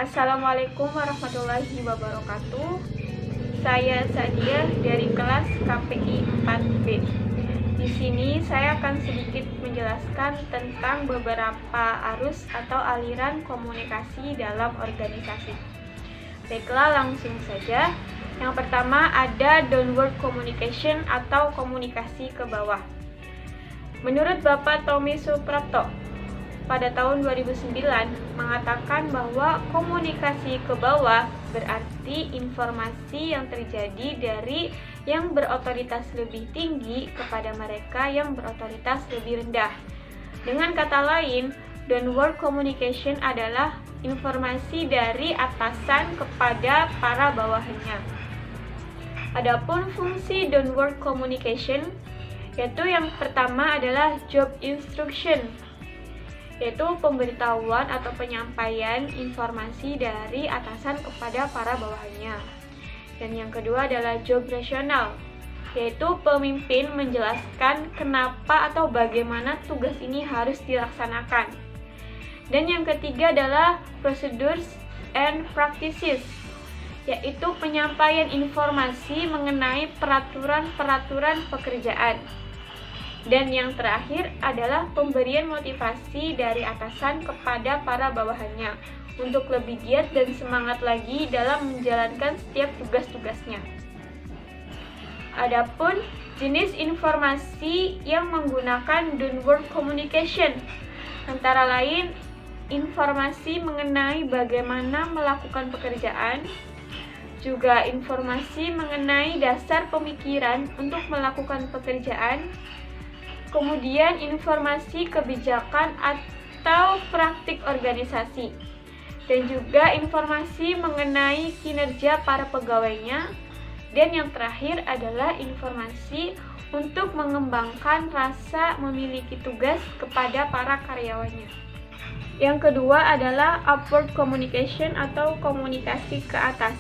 Assalamualaikum warahmatullahi wabarakatuh. Saya Sadia dari kelas KPI 4B. Di sini saya akan sedikit menjelaskan tentang beberapa arus atau aliran komunikasi dalam organisasi. Baiklah, langsung saja. Yang pertama ada downward communication atau komunikasi ke bawah. Menurut Bapak Tommy Suprapto, pada tahun 2009 mengatakan bahwa komunikasi ke bawah berarti informasi yang terjadi dari yang berotoritas lebih tinggi kepada mereka yang berotoritas lebih rendah. Dengan kata lain, downward communication adalah informasi dari atasan kepada para bawahannya. Adapun fungsi downward communication yaitu yang pertama adalah job instruction, yaitu pemberitahuan atau penyampaian informasi dari atasan kepada para bawahannya. Dan yang kedua adalah job rasional, yaitu pemimpin menjelaskan kenapa atau bagaimana tugas ini harus dilaksanakan. Dan yang ketiga adalah procedures and practices, yaitu penyampaian informasi mengenai peraturan-peraturan pekerjaan. Dan yang terakhir adalah pemberian motivasi dari atasan kepada para bawahannya untuk lebih giat dan semangat lagi dalam menjalankan setiap tugas-tugasnya. Adapun jenis informasi yang menggunakan downward communication antara lain informasi mengenai bagaimana melakukan pekerjaan, juga informasi mengenai dasar pemikiran untuk melakukan pekerjaan, kemudian informasi kebijakan atau praktik organisasi, dan juga informasi mengenai kinerja para pegawainya, dan yang terakhir adalah informasi untuk mengembangkan rasa memiliki tugas kepada para karyawannya. Yang kedua adalah upward communication atau komunikasi ke atas.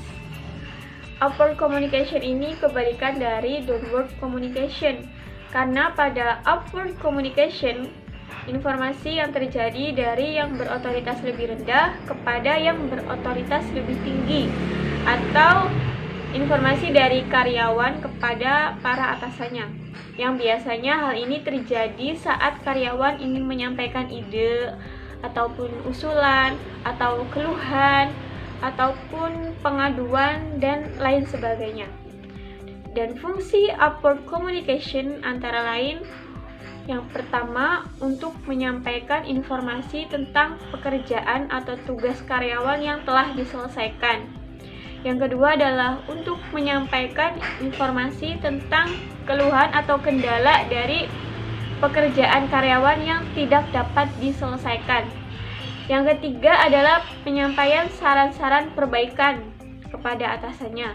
Upward communication ini kebalikan dari downward communication. Karena pada upward communication, informasi yang terjadi dari yang berotoritas lebih rendah kepada yang berotoritas lebih tinggi, atau informasi dari karyawan kepada para atasannya. Yang biasanya hal ini terjadi saat karyawan ingin menyampaikan ide, ataupun usulan, atau keluhan, ataupun pengaduan, dan lain sebagainya. Dan fungsi upward communication antara lain yang pertama untuk menyampaikan informasi tentang pekerjaan atau tugas karyawan yang telah diselesaikan. Yang kedua adalah untuk menyampaikan informasi tentang keluhan atau kendala dari pekerjaan karyawan yang tidak dapat diselesaikan. Yang ketiga adalah penyampaian saran-saran perbaikan kepada atasannya.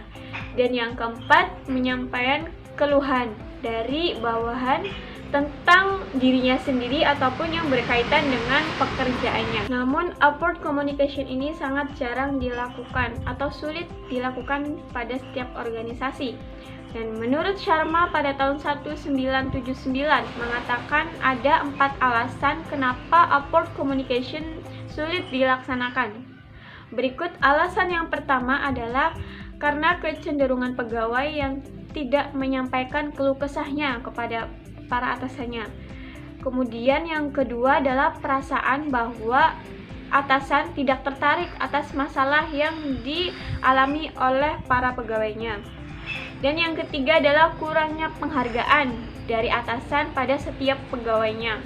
Dan yang keempat, menyampaikan keluhan dari bawahan tentang dirinya sendiri ataupun yang berkaitan dengan pekerjaannya. Namun, upward communication ini sangat jarang dilakukan atau sulit dilakukan pada setiap organisasi. Dan menurut Sharma pada tahun 1979 mengatakan ada 4 alasan kenapa upward communication sulit dilaksanakan. Berikut alasan yang pertama adalah karena kecenderungan pegawai yang tidak menyampaikan keluh kesahnya kepada para atasannya. Kemudian yang kedua adalah perasaan bahwa atasan tidak tertarik atas masalah yang dialami oleh para pegawainya. Dan yang ketiga adalah kurangnya penghargaan dari atasan pada setiap pegawainya.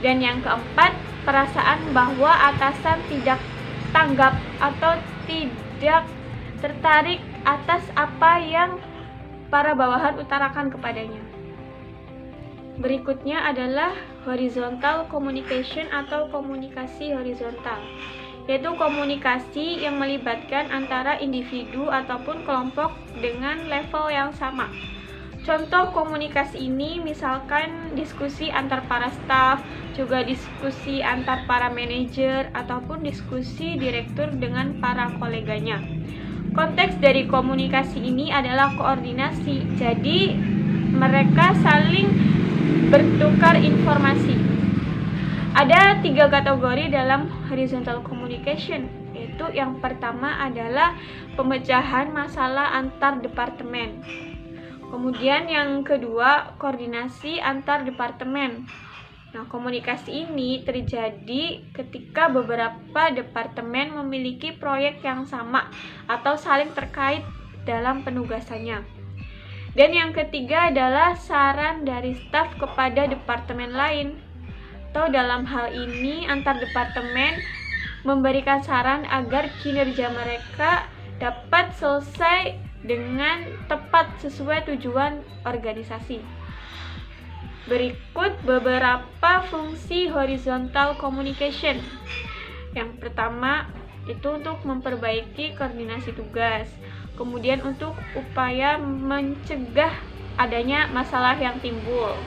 Dan yang keempat, perasaan bahwa atasan tidak tanggap atau tidak tertarik atas apa yang para bawahan utarakan kepadanya. Berikutnya adalah horizontal communication atau komunikasi horizontal, yaitu komunikasi yang melibatkan antara individu ataupun kelompok dengan level yang sama. Contoh komunikasi ini misalkan diskusi antar para staf, juga diskusi antar para manajer, ataupun diskusi direktur dengan para koleganya. Konteks dari komunikasi ini adalah koordinasi, jadi mereka saling bertukar informasi. Ada 3 kategori dalam horizontal communication, yaitu yang pertama adalah pemecahan masalah antar departemen. Kemudian yang kedua, koordinasi antar departemen. Nah, komunikasi ini terjadi ketika beberapa departemen memiliki proyek yang sama atau saling terkait dalam penugasannya. Dan yang ketiga adalah saran dari staf kepada departemen lain. Atau dalam hal ini antar departemen memberikan saran agar kinerja mereka dapat selesai dengan tepat sesuai tujuan organisasi. Berikut beberapa fungsi horizontal communication. Yang pertama itu untuk memperbaiki koordinasi tugas, kemudian untuk upaya mencegah adanya masalah yang timbul,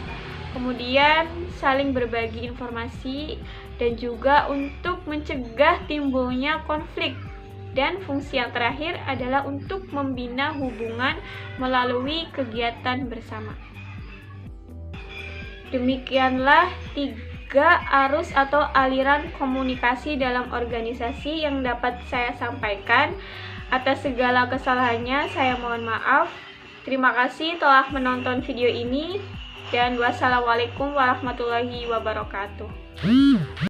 kemudian saling berbagi informasi, dan juga untuk mencegah timbulnya konflik. Dan fungsi yang terakhir adalah untuk membina hubungan melalui kegiatan bersama. Demikianlah 3 arus atau aliran komunikasi dalam organisasi yang dapat saya sampaikan. Atas segala kesalahannya saya mohon maaf. Terima kasih telah menonton video ini, dan wassalamualaikum warahmatullahi wabarakatuh.